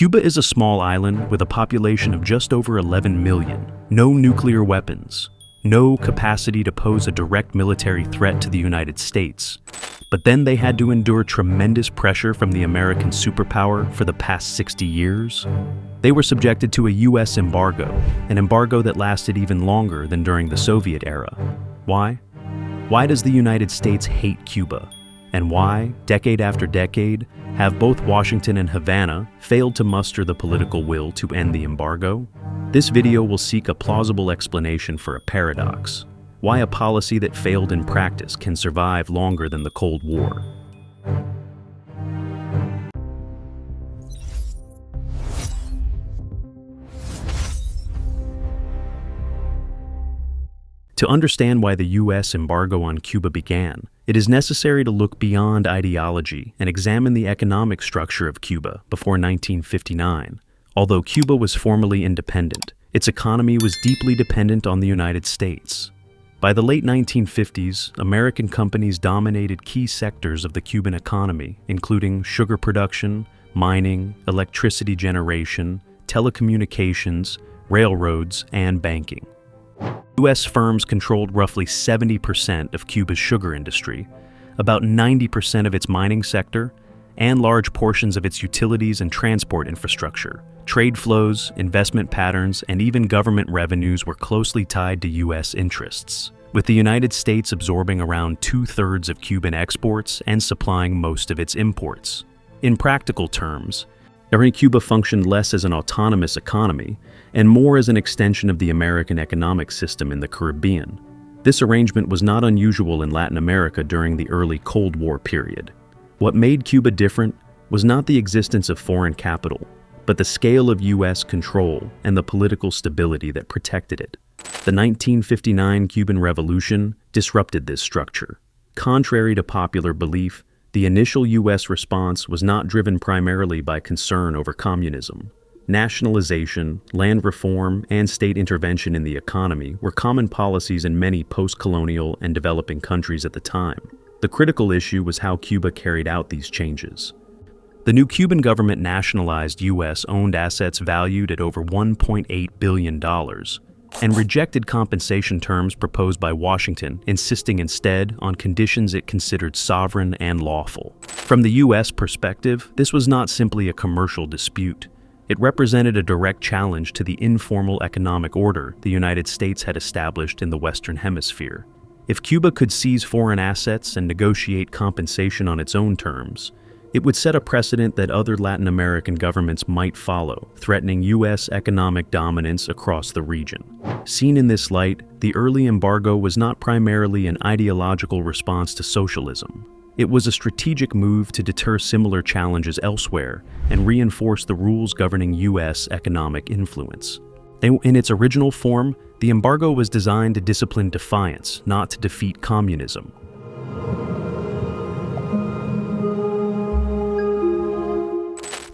Cuba is a small island with a population of just over 11 million, no nuclear weapons, no capacity to pose a direct military threat to the United States. But then they had to endure tremendous pressure from the American superpower for the past 60 years. They were subjected to a US embargo, an embargo that lasted even longer than during the Soviet era. Why? Why does the United States hate Cuba? And why, decade after decade, have both Washington and Havana failed to muster the political will to end the embargo? This video will seek a plausible explanation for a paradox. Why a policy that failed in practice can survive longer than the Cold War. To understand why the US embargo on Cuba began, it is necessary to look beyond ideology and examine the economic structure of Cuba before 1959. Although Cuba was formally independent, its economy was deeply dependent on the United States. By the late 1950s, American companies dominated key sectors of the Cuban economy, including sugar production, mining, electricity generation, telecommunications, railroads, and banking. U.S. firms controlled roughly 70% of Cuba's sugar industry, about 90% of its mining sector, and large portions of its utilities and transport infrastructure. Trade flows, investment patterns, and even government revenues were closely tied to U.S. interests, with the United States absorbing around 2/3 of Cuban exports and supplying most of its imports. In practical terms, Cuba functioned less as an autonomous economy and more as an extension of the American economic system in the Caribbean. This arrangement was not unusual in Latin America during the early Cold War period. What made Cuba different was not the existence of foreign capital, but the scale of U.S. control and the political stability that protected it. The 1959 Cuban Revolution disrupted this structure. Contrary to popular belief, the initial U.S. response was not driven primarily by concern over communism. Nationalization, land reform, and state intervention in the economy were common policies in many post-colonial and developing countries at the time. The critical issue was how Cuba carried out these changes. The new Cuban government nationalized U.S.-owned assets valued at over $1.8 billion and rejected compensation terms proposed by Washington, insisting instead on conditions it considered sovereign and lawful. From the U.S. perspective, this was not simply a commercial dispute. It represented a direct challenge to the informal economic order the United States had established in the Western Hemisphere. If Cuba could seize foreign assets and negotiate compensation on its own terms, it would set a precedent that other Latin American governments might follow, threatening U.S. economic dominance across the region. Seen in this light, the early embargo was not primarily an ideological response to socialism. It was a strategic move to deter similar challenges elsewhere and reinforce the rules governing U.S. economic influence. In its original form, the embargo was designed to discipline defiance, not to defeat communism.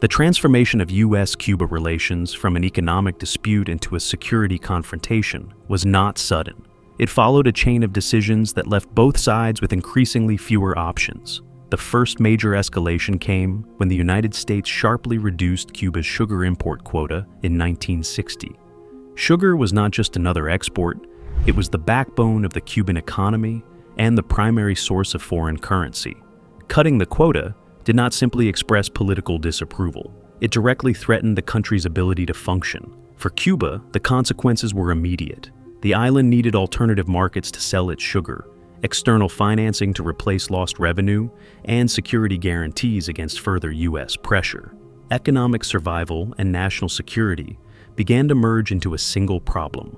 The transformation of U.S.-Cuba relations from an economic dispute into a security confrontation was not sudden. It followed a chain of decisions that left both sides with increasingly fewer options. The first major escalation came when the United States sharply reduced Cuba's sugar import quota in 1960. Sugar was not just another export, it was the backbone of the Cuban economy and the primary source of foreign currency. Cutting the quota did not simply express political disapproval. It directly threatened the country's ability to function. For Cuba, the consequences were immediate. The island needed alternative markets to sell its sugar, external financing to replace lost revenue, and security guarantees against further U.S. pressure. Economic survival and national security began to merge into a single problem.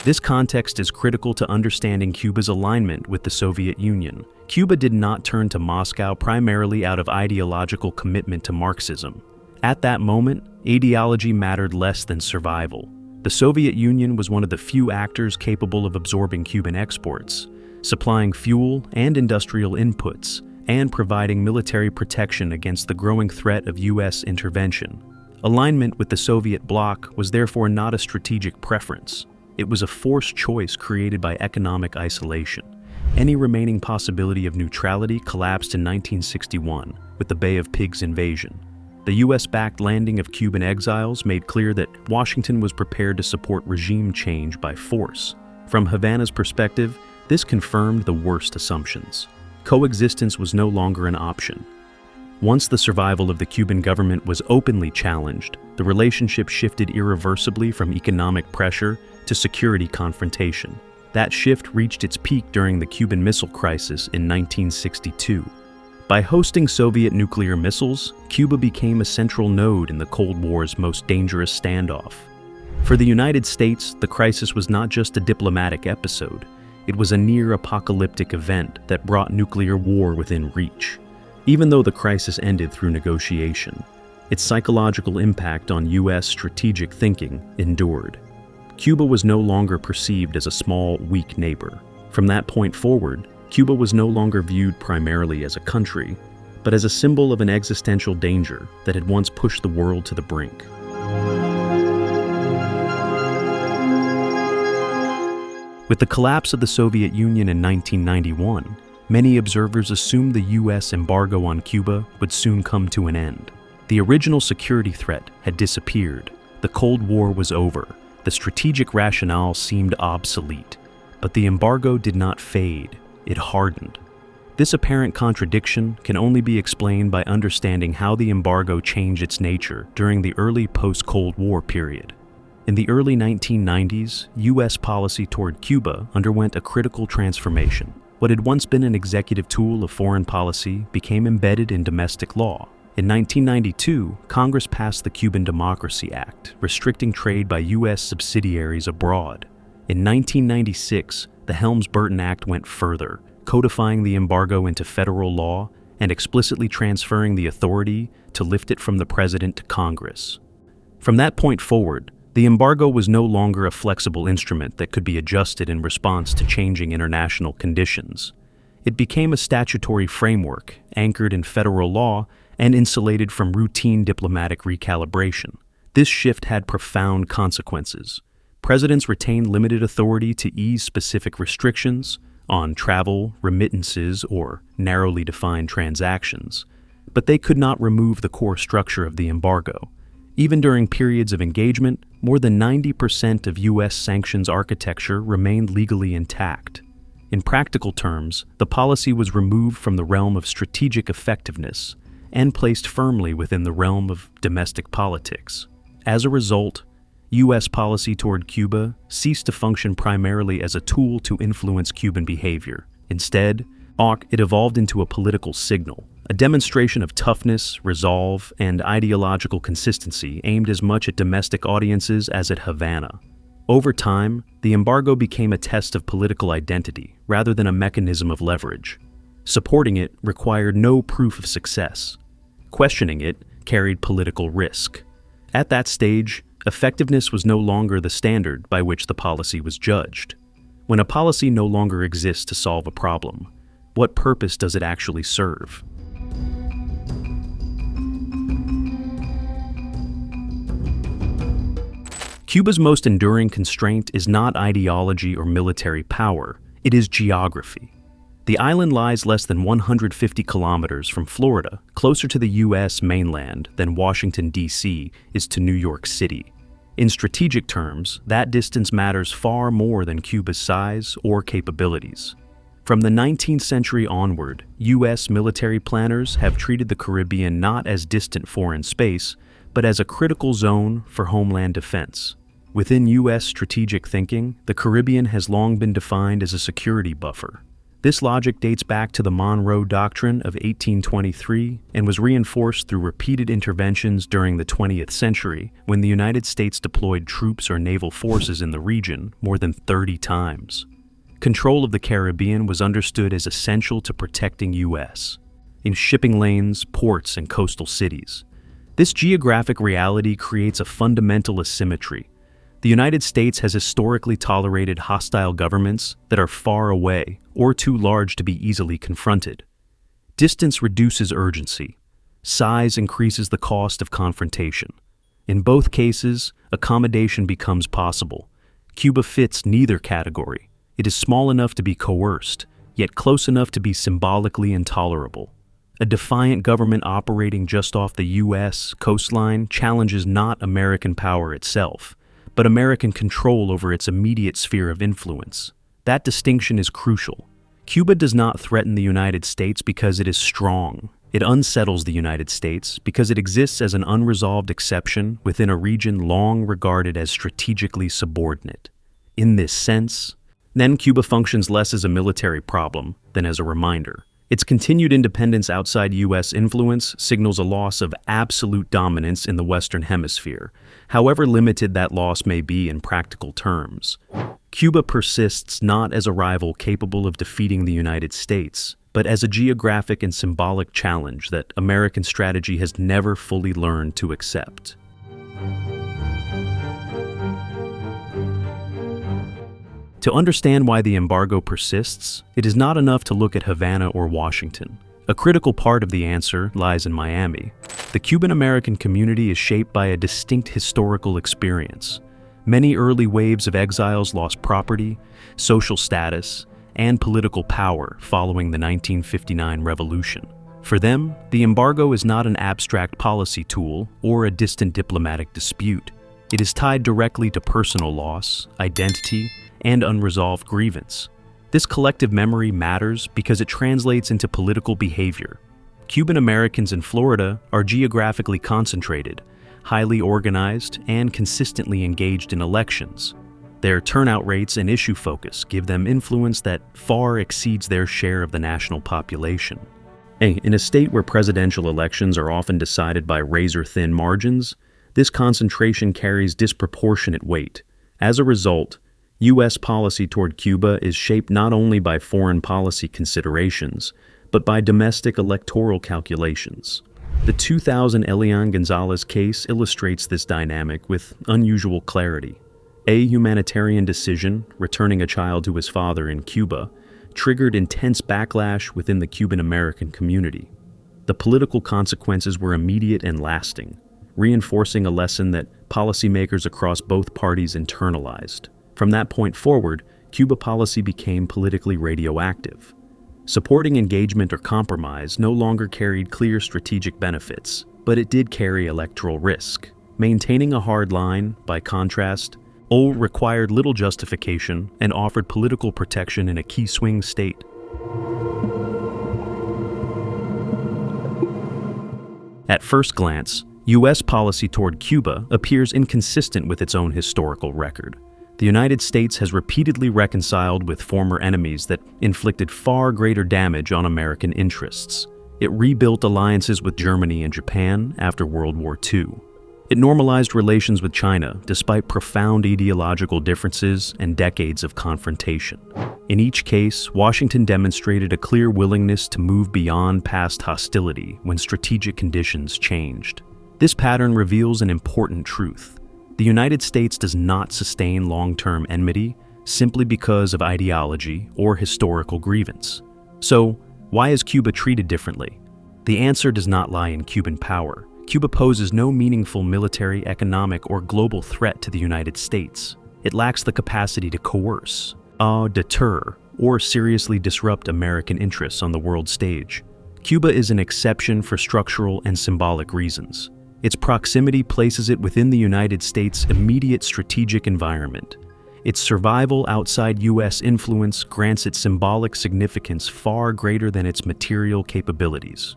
This context is critical to understanding Cuba's alignment with the Soviet Union. Cuba did not turn to Moscow primarily out of ideological commitment to Marxism. At that moment, ideology mattered less than survival. The Soviet Union was one of the few actors capable of absorbing Cuban exports, supplying fuel and industrial inputs, and providing military protection against the growing threat of U.S. intervention. Alignment with the Soviet bloc was therefore not a strategic preference. It was a forced choice created by economic isolation. Any remaining possibility of neutrality collapsed in 1961 with the Bay of Pigs invasion. The US-backed landing of Cuban exiles made clear that Washington was prepared to support regime change by force. From Havana's perspective, this confirmed the worst assumptions. Coexistence was no longer an option. Once the survival of the Cuban government was openly challenged, the relationship shifted irreversibly from economic pressure to security confrontation. That shift reached its peak during the Cuban Missile Crisis in 1962. By hosting Soviet nuclear missiles, Cuba became a central node in the Cold War's most dangerous standoff. For the United States, the crisis was not just a diplomatic episode. It was a near-apocalyptic event that brought nuclear war within reach. Even though the crisis ended through negotiation, its psychological impact on U.S. strategic thinking endured. Cuba was no longer perceived as a small, weak neighbor. From that point forward, Cuba was no longer viewed primarily as a country, but as a symbol of an existential danger that had once pushed the world to the brink. With the collapse of the Soviet Union in 1991, many observers assumed the U.S. embargo on Cuba would soon come to an end. The original security threat had disappeared. The Cold War was over. The strategic rationale seemed obsolete. But the embargo did not fade. It hardened. This apparent contradiction can only be explained by understanding how the embargo changed its nature during the early post-Cold War period. In the early 1990s, U.S. policy toward Cuba underwent a critical transformation. What had once been an executive tool of foreign policy became embedded in domestic law. In 1992, Congress passed the Cuban Democracy Act, restricting trade by U.S. subsidiaries abroad. In 1996, the Helms-Burton Act went further, codifying the embargo into federal law and explicitly transferring the authority to lift it from the president to Congress. From that point forward, the embargo was no longer a flexible instrument that could be adjusted in response to changing international conditions. It became a statutory framework anchored in federal law and insulated from routine diplomatic recalibration. This shift had profound consequences. Presidents retained limited authority to ease specific restrictions on travel, remittances, or narrowly defined transactions, but they could not remove the core structure of the embargo. Even during periods of engagement, more than 90% of U.S. sanctions architecture remained legally intact. In practical terms, the policy was removed from the realm of strategic effectiveness and placed firmly within the realm of domestic politics. As a result, U.S. policy toward Cuba ceased to function primarily as a tool to influence Cuban behavior. Instead, it evolved into a political signal, a demonstration of toughness, resolve, and ideological consistency aimed as much at domestic audiences as at Havana. Over time, the embargo became a test of political identity rather than a mechanism of leverage. Supporting it required no proof of success. Questioning it carried political risk. At that stage, effectiveness was no longer the standard by which the policy was judged. When a policy no longer exists to solve a problem, what purpose does it actually serve? Cuba's most enduring constraint is not ideology or military power, it is geography. The island lies less than 150 kilometers from Florida, closer to the U.S. mainland than Washington, D.C. is to New York City. In strategic terms, that distance matters far more than Cuba's size or capabilities. From the 19th century onward, U.S. military planners have treated the Caribbean not as distant foreign space, but as a critical zone for homeland defense. Within U.S. strategic thinking, the Caribbean has long been defined as a security buffer. This logic dates back to the Monroe Doctrine of 1823 and was reinforced through repeated interventions during the 20th century when the United States deployed troops or naval forces in the region more than 30 times. Control of the Caribbean was understood as essential to protecting U.S. in shipping lanes, ports, and coastal cities. This geographic reality creates a fundamental asymmetry. The United States has historically tolerated hostile governments that are far away or too large to be easily confronted. Distance reduces urgency. Size increases the cost of confrontation. In both cases, accommodation becomes possible. Cuba fits neither category. It is small enough to be coerced, yet close enough to be symbolically intolerable. A defiant government operating just off the U.S. coastline challenges not American power itself, but American control over its immediate sphere of influence. That distinction is crucial. Cuba does not threaten the United States because it is strong. It unsettles the United States because it exists as an unresolved exception within a region long regarded as strategically subordinate. In this sense, then Cuba functions less as a military problem than as a reminder. Its continued independence outside U.S. influence signals a loss of absolute dominance in the Western Hemisphere, however limited that loss may be in practical terms. Cuba persists not as a rival capable of defeating the United States, but as a geographic and symbolic challenge that American strategy has never fully learned to accept. To understand why the embargo persists, it is not enough to look at Havana or Washington. A critical part of the answer lies in Miami. The Cuban-American community is shaped by a distinct historical experience. Many early waves of exiles lost property, social status, and political power following the 1959 revolution. For them, the embargo is not an abstract policy tool or a distant diplomatic dispute. It is tied directly to personal loss, identity, and unresolved grievance. This collective memory matters because it translates into political behavior. Cuban Americans in Florida are geographically concentrated, highly organized, and consistently engaged in elections. Their turnout rates and issue focus give them influence that far exceeds their share of the national population. In a state where presidential elections are often decided by razor-thin margins, this concentration carries disproportionate weight. As a result, U.S. policy toward Cuba is shaped not only by foreign policy considerations, but by domestic electoral calculations. The 2000 Elian Gonzalez case illustrates this dynamic with unusual clarity. A humanitarian decision, returning a child to his father in Cuba, triggered intense backlash within the Cuban-American community. The political consequences were immediate and lasting, reinforcing a lesson that policymakers across both parties internalized. From that point forward, Cuba policy became politically radioactive. Supporting engagement or compromise no longer carried clear strategic benefits, but it did carry electoral risk. Maintaining a hard line, by contrast, required little justification and offered political protection in a key swing state. At first glance, U.S. policy toward Cuba appears inconsistent with its own historical record. The United States has repeatedly reconciled with former enemies that inflicted far greater damage on American interests. It rebuilt alliances with Germany and Japan after World War II. It normalized relations with China despite profound ideological differences and decades of confrontation. In each case, Washington demonstrated a clear willingness to move beyond past hostility when strategic conditions changed. This pattern reveals an important truth. The United States does not sustain long-term enmity simply because of ideology or historical grievance. So, why is Cuba treated differently? The answer does not lie in Cuban power. Cuba poses no meaningful military, economic, or global threat to the United States. It lacks the capacity to coerce, deter, or seriously disrupt American interests on the world stage. Cuba is an exception for structural and symbolic reasons. Its proximity places it within the United States' immediate strategic environment. Its survival outside U.S. influence grants it symbolic significance far greater than its material capabilities.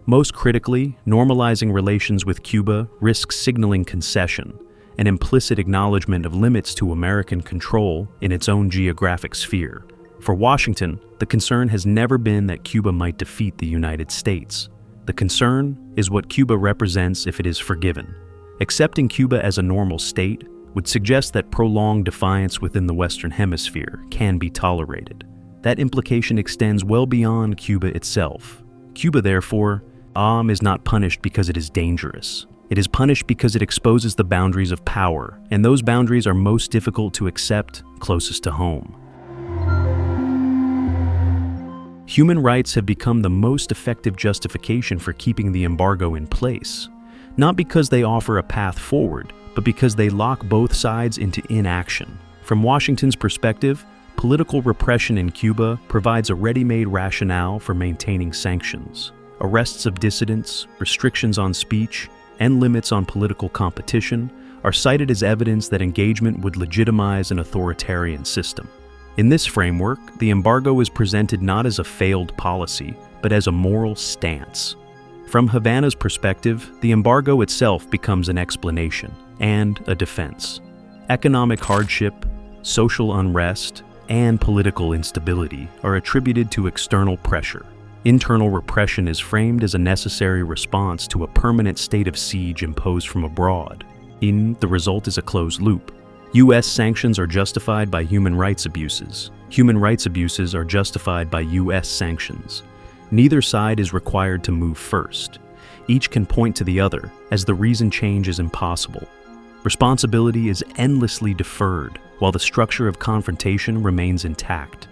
Most critically, normalizing relations with Cuba risks signaling concession, an implicit acknowledgement of limits to American control in its own geographic sphere. For Washington, the concern has never been that Cuba might defeat the United States. The concern is what Cuba represents if it is forgiven. Accepting Cuba as a normal state would suggest that prolonged defiance within the Western Hemisphere can be tolerated. That implication extends well beyond Cuba itself. Cuba, therefore, is not punished because it is dangerous. It is punished because it exposes the boundaries of power, and those boundaries are most difficult to accept closest to home. Human rights have become the most effective justification for keeping the embargo in place, not because they offer a path forward, but because they lock both sides into inaction. From Washington's perspective, political repression in Cuba provides a ready-made rationale for maintaining sanctions. Arrests of dissidents, restrictions on speech, and limits on political competition are cited as evidence that engagement would legitimize an authoritarian system. In this framework, the embargo is presented not as a failed policy, but as a moral stance. From Havana's perspective, the embargo itself becomes an explanation and a defense. Economic hardship, social unrest, and political instability are attributed to external pressure. Internal repression is framed as a necessary response to a permanent state of siege imposed from abroad. The result is a closed loop. U.S. sanctions are justified by human rights abuses. Human rights abuses are justified by U.S. sanctions. Neither side is required to move first. Each can point to the other, as the reason change is impossible. Responsibility is endlessly deferred, while the structure of confrontation remains intact.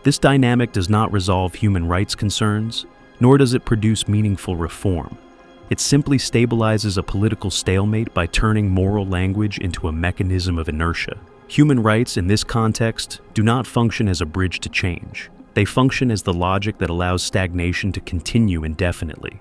This dynamic does not resolve human rights concerns, nor does it produce meaningful reform. It simply stabilizes a political stalemate by turning moral language into a mechanism of inertia. Human rights in this context do not function as a bridge to change. They function as the logic that allows stagnation to continue indefinitely.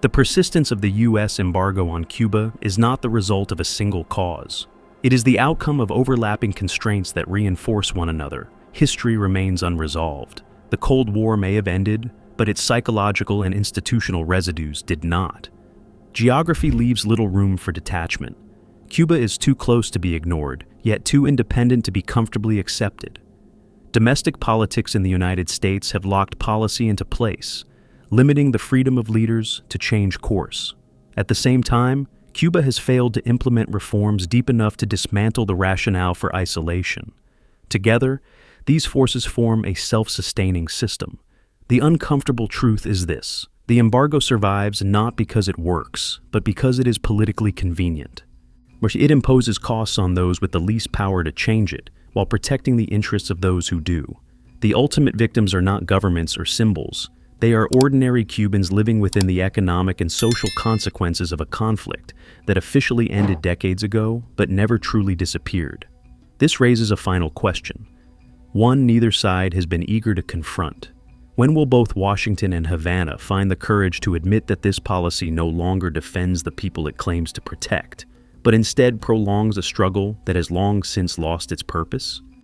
The persistence of the U.S. embargo on Cuba is not the result of a single cause. It is the outcome of overlapping constraints that reinforce one another. History remains unresolved. The Cold War may have ended, but its psychological and institutional residues did not. Geography leaves little room for detachment. Cuba is too close to be ignored, yet too independent to be comfortably accepted. Domestic politics in the United States have locked policy into place, limiting the freedom of leaders to change course. At the same time, Cuba has failed to implement reforms deep enough to dismantle the rationale for isolation. Together, these forces form a self-sustaining system. The uncomfortable truth is this: the embargo survives not because it works, but because it is politically convenient. It imposes costs on those with the least power to change it, while protecting the interests of those who do. The ultimate victims are not governments or symbols. They are ordinary Cubans living within the economic and social consequences of a conflict that officially ended decades ago, but never truly disappeared. This raises a final question. One neither side has been eager to confront. When will both Washington and Havana find the courage to admit that this policy no longer defends the people it claims to protect, but instead prolongs a struggle that has long since lost its purpose?